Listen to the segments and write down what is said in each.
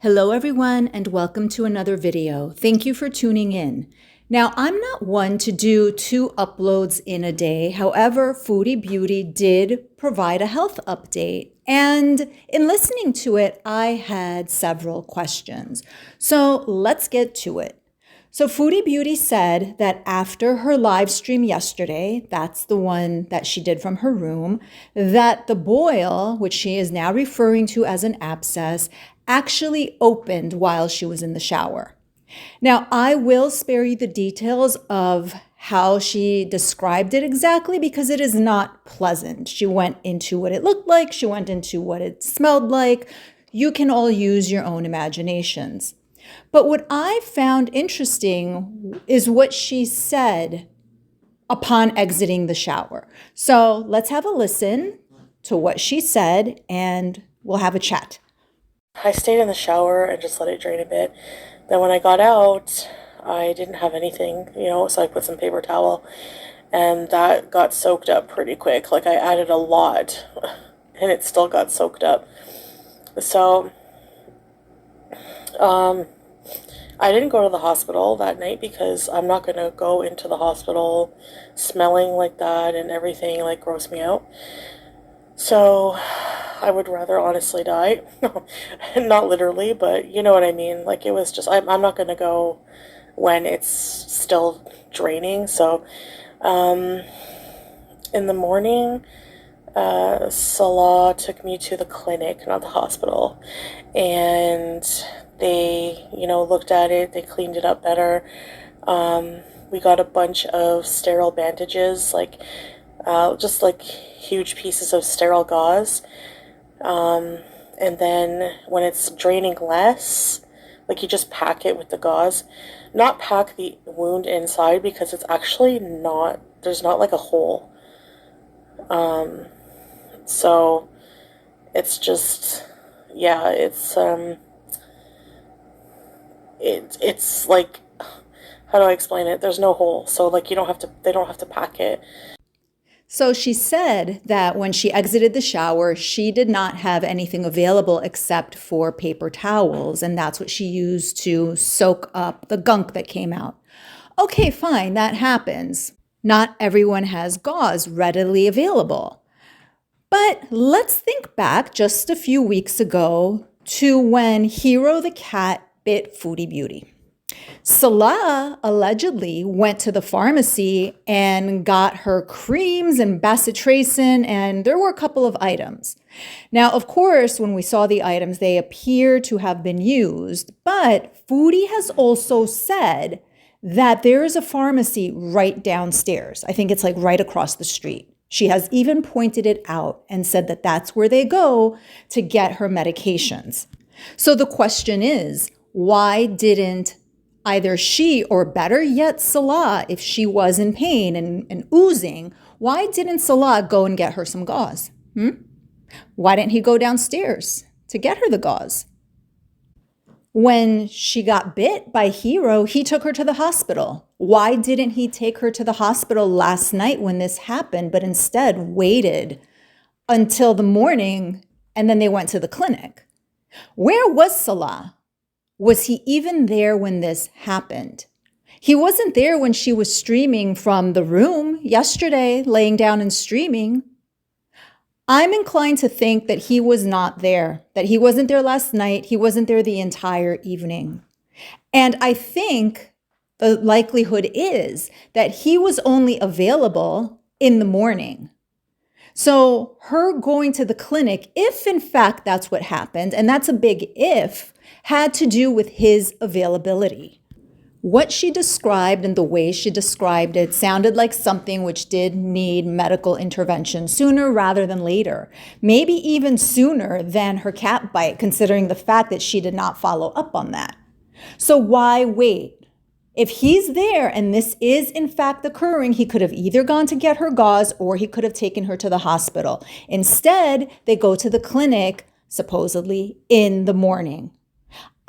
Hello everyone and welcome to another video. Thank you for tuning in. Now, I'm not one to do 2 uploads in a day. However, Foodie Beauty did provide a health update, and in listening to it, I had several questions. So let's get to it. So Foodie Beauty said that after her live stream yesterday, that's the one that she did from her room, that the boil, which she is now referring to as an abscess, actually opened while she was in the shower. Now, I will spare you the details of how she described it exactly because it is not pleasant. She went into what it looked like, she went into what it smelled like. You can all use your own imaginations. But what I found interesting is what she said upon exiting the shower. So let's have a listen to what she said and we'll have a chat. I stayed in the shower and just let it drain a bit. Then when I got out, I didn't have anything, so I put some paper towel and that got soaked up pretty quick. Like I added a lot and it still got soaked up. So, I didn't go to the hospital that night because I'm not going to go into the hospital smelling like that and everything like gross me out. So I would rather honestly die. Not literally, but you know what I mean. Like it was just, I'm not going to go when it's still draining. So in the morning, Salah took me to the clinic, not the hospital. And they, looked at it. They cleaned it up better. We got a bunch of sterile bandages, just like huge pieces of sterile gauze. And then when it's draining less, like you just pack it with the gauze, not pack the wound inside because it's actually not, there's not like a hole. So it's just, yeah, it's like, how do I explain it? There's no hole. So like they don't have to pack it. So she said that when she exited the shower, she did not have anything available except for paper towels, and that's what she used to soak up the gunk that came out. Okay, fine, that happens. Not everyone has gauze readily available. But let's think back just a few weeks ago to when Hero the cat bit Foodie Beauty. Salah allegedly went to the pharmacy and got her creams and bacitracin, and there were a couple of items. Now, of course, when we saw the items, they appear to have been used, but Foodie has also said that there is a pharmacy right downstairs. I think it's like right across the street. She has even pointed it out and said that that's where they go to get her medications. So the question is, why didn't either she, or better yet, Salah, if she was in pain and oozing, why didn't Salah go and get her some gauze? Why didn't he go downstairs to get her the gauze? When she got bit by Hero, he took her to the hospital. Why didn't he take her to the hospital last night when this happened, but instead waited until the morning and then they went to the clinic? Where was Salah? Was he even there when this happened? He wasn't there when she was streaming from the room yesterday, laying down and streaming. I'm inclined to think that he was not there, that he wasn't there last night, he wasn't there the entire evening. And I think the likelihood is that he was only available in the morning. So her going to the clinic, if in fact that's what happened, and that's a big if, had to do with his availability. What she described and the way she described it sounded like something which did need medical intervention sooner rather than later. Maybe even sooner than her cat bite, considering the fact that she did not follow up on that. So why wait? If he's there and this is in fact occurring, he could have either gone to get her gauze or he could have taken her to the hospital. Instead, they go to the clinic, supposedly, in the morning.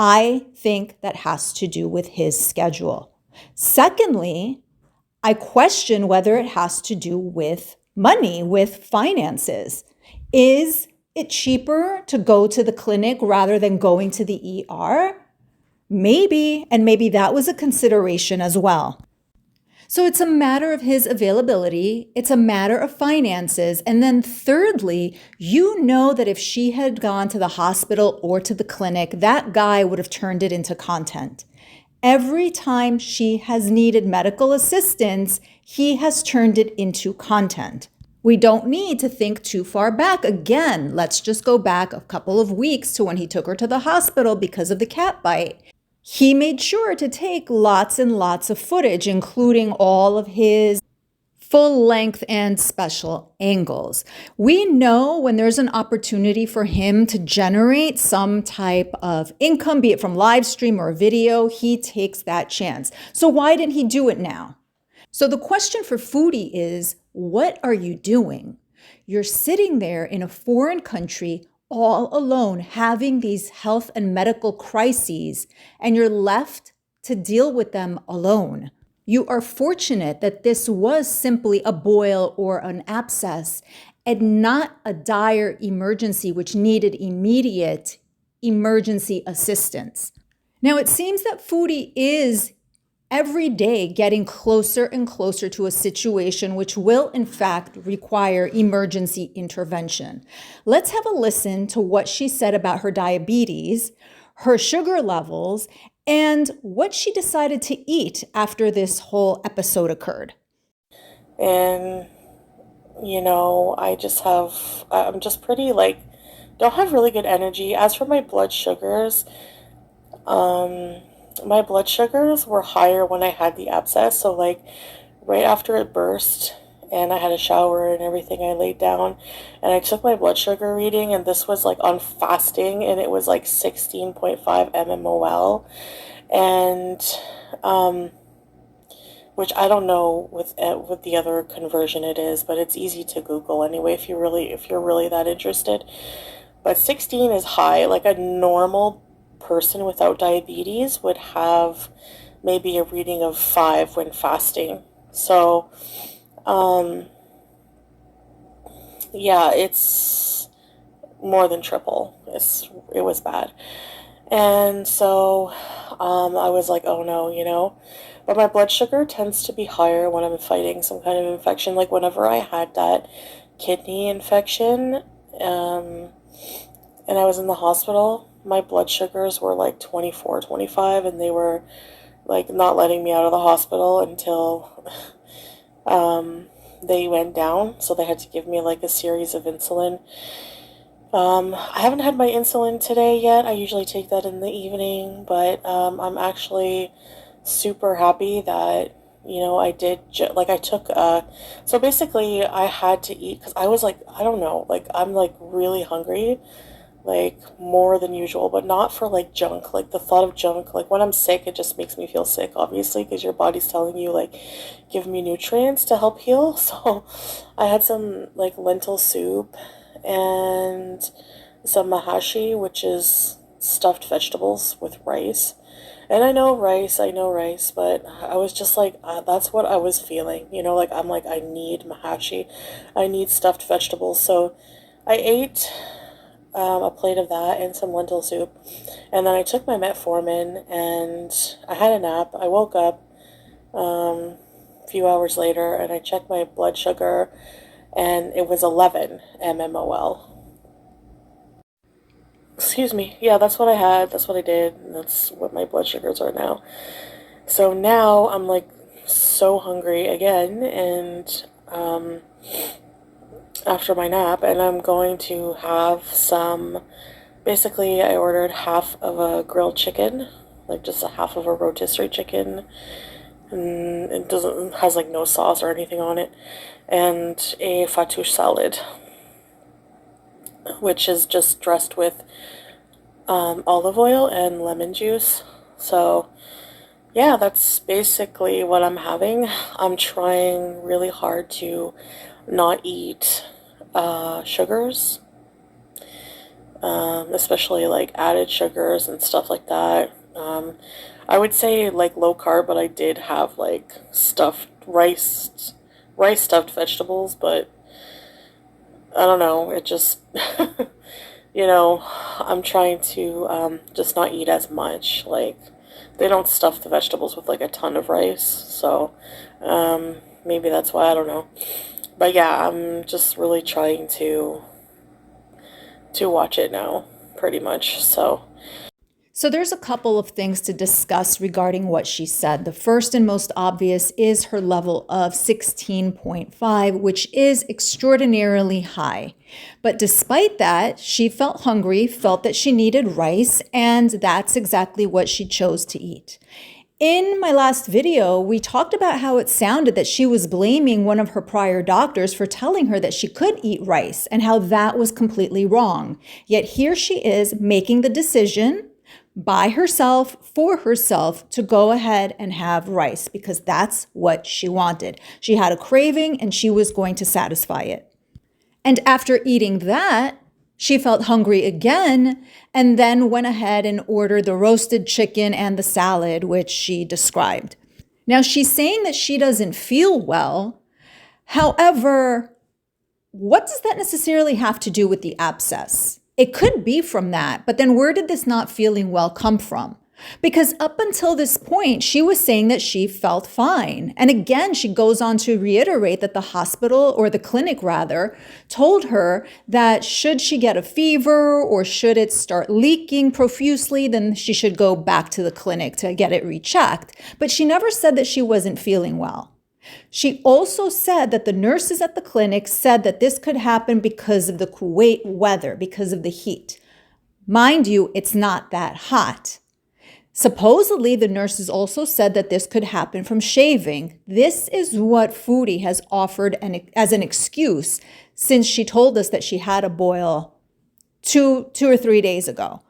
I think that has to do with his schedule. Secondly, I question whether it has to do with money, with finances. Is it cheaper to go to the clinic rather than going to the ER? Maybe, and maybe that was a consideration as well. So it's a matter of his availability, it's a matter of finances, and then thirdly, you know that if she had gone to the hospital or to the clinic, that guy would have turned it into content. Every time she has needed medical assistance, he has turned it into content. We don't need to think too far back. Again, let's just go back a couple of weeks to when he took her to the hospital because of the cat bite. He made sure to take lots and lots of footage, including all of his full length and special angles. We know when there's an opportunity for him to generate some type of income, be it from live stream or video, he takes that chance. So why didn't he do it now? So the question for Foodie is, what are you doing? You're sitting there in a foreign country all alone having these health and medical crises, and you're left to deal with them alone. You are fortunate that this was simply a boil or an abscess and not a dire emergency which needed immediate emergency assistance. Now, it seems that Foodie is every day getting closer and closer to a situation which will in fact require emergency intervention. Let's have a listen to what she said about her diabetes, her sugar levels, and what she decided to eat after this whole episode occurred. And, I'm just pretty, don't have really good energy. As for my blood sugars, my blood sugars were higher when I had the abscess. So, right after it burst and I had a shower and everything, I laid down and I took my blood sugar reading, and this was on fasting, and it was 16.5 mmol. And, which I don't know with the other conversion it is, but it's easy to Google anyway if you're really that interested. But 16 is high. Like a normal person without diabetes would have maybe a reading of 5 when fasting. So, yeah, it's more than triple. It was bad. And so, I was like, oh no. But my blood sugar tends to be higher when I'm fighting some kind of infection. Like whenever I had that kidney infection, and I was in the hospital, my blood sugars were 24, 25, and they were not letting me out of the hospital until they went down. So they had to give me a series of insulin. I haven't had my insulin today yet. I usually take that in the evening, but I'm actually super happy that I did I took so basically I had to eat because I was I don't know, I'm really hungry, more than usual, but not for junk. The thought of junk, when I'm sick, it just makes me feel sick, obviously, because your body's telling you give me nutrients to help heal. So I had some lentil soup and some mahashi, which is stuffed vegetables with rice. And I know rice, but I was just that's what I was feeling, I need mahashi, I need stuffed vegetables. So I ate a plate of that and some lentil soup, and then I took my metformin and I had a nap. I woke up a few hours later and I checked my blood sugar, and it was 11 mmol. Excuse me. Yeah, that's what I had. That's what I did. And that's what my blood sugars are now. So now I'm so hungry again, and after my nap, and I'm going to have some. Basically, I ordered half of a grilled chicken, just a half of a rotisserie chicken, and it has no sauce or anything on it, and a fattoush salad, which is just dressed with olive oil and lemon juice. So yeah, that's basically what I'm having. I'm trying really hard to not eat sugars, especially added sugars and stuff like that. I would say low carb, but I did have stuffed rice stuffed vegetables, but I don't know, it just, I'm trying to just not eat as much. Like, they don't stuff the vegetables with like a ton of rice, so maybe that's why, I don't know. But yeah, I'm just really trying to watch it now, pretty much. So there's a couple of things to discuss regarding what she said. The first and most obvious is her level of 16.5, which is extraordinarily high. But despite that, she felt hungry, felt that she needed rice, and that's exactly what she chose to eat. In my last video, we talked about how it sounded that she was blaming one of her prior doctors for telling her that she could eat rice and how that was completely wrong. Yet here she is making the decision by herself, for herself, to go ahead and have rice because that's what she wanted. She had a craving and she was going to satisfy it. And after eating that, she felt hungry again and then went ahead and ordered the roasted chicken and the salad, which she described. Now, she's saying that she doesn't feel well. However, what does that necessarily have to do with the abscess? It could be from that, but then where did this not feeling well come from? Because up until this point, she was saying that she felt fine. And again, she goes on to reiterate that the hospital, or the clinic rather, told her that should she get a fever or should it start leaking profusely, then she should go back to the clinic to get it rechecked. But she never said that she wasn't feeling well. She also said that the nurses at the clinic said that this could happen because of the Kuwait weather, because of the heat. Mind you, it's not that hot. Supposedly, the nurses also said that this could happen from shaving. This is what Foodie has offered as an excuse since she told us that she had a boil two or 3 days ago.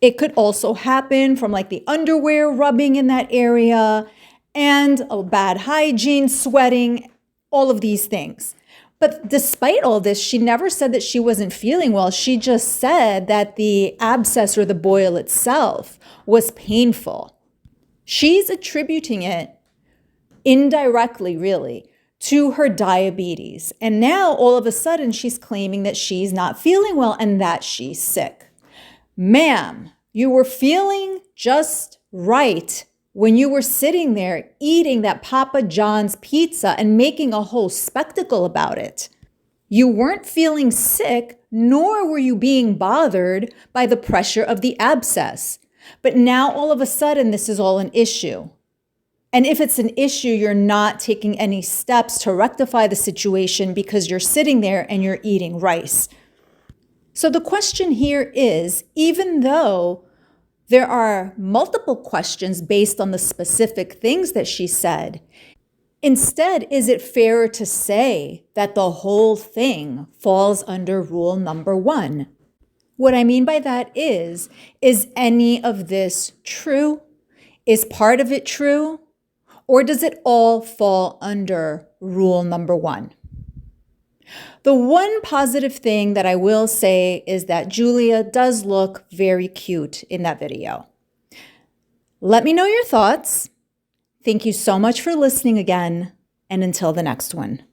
It could also happen from like the underwear rubbing in that area and a bad hygiene, sweating, all of these things. But despite all this, she never said that she wasn't feeling well. She just said that the abscess or the boil itself was painful. She's attributing it indirectly, really, to her diabetes. And now all of a sudden she's claiming that she's not feeling well and that she's sick. Ma'am, you were feeling just right when you were sitting there eating that Papa John's pizza and making a whole spectacle about it. You weren't feeling sick, nor were you being bothered by the pressure of the abscess. But now all of a sudden, this is all an issue. And if it's an issue, you're not taking any steps to rectify the situation because you're sitting there and you're eating rice. So the question here is, even though there are multiple questions based on the specific things that she said, instead, is it fairer to say that the whole thing falls under rule number 1? What I mean by that is any of this true? Is part of it true? Or does it all fall under rule number 1? The one positive thing that I will say is that Julia does look very cute in that video. Let me know your thoughts. Thank you so much for listening again, and until the next one.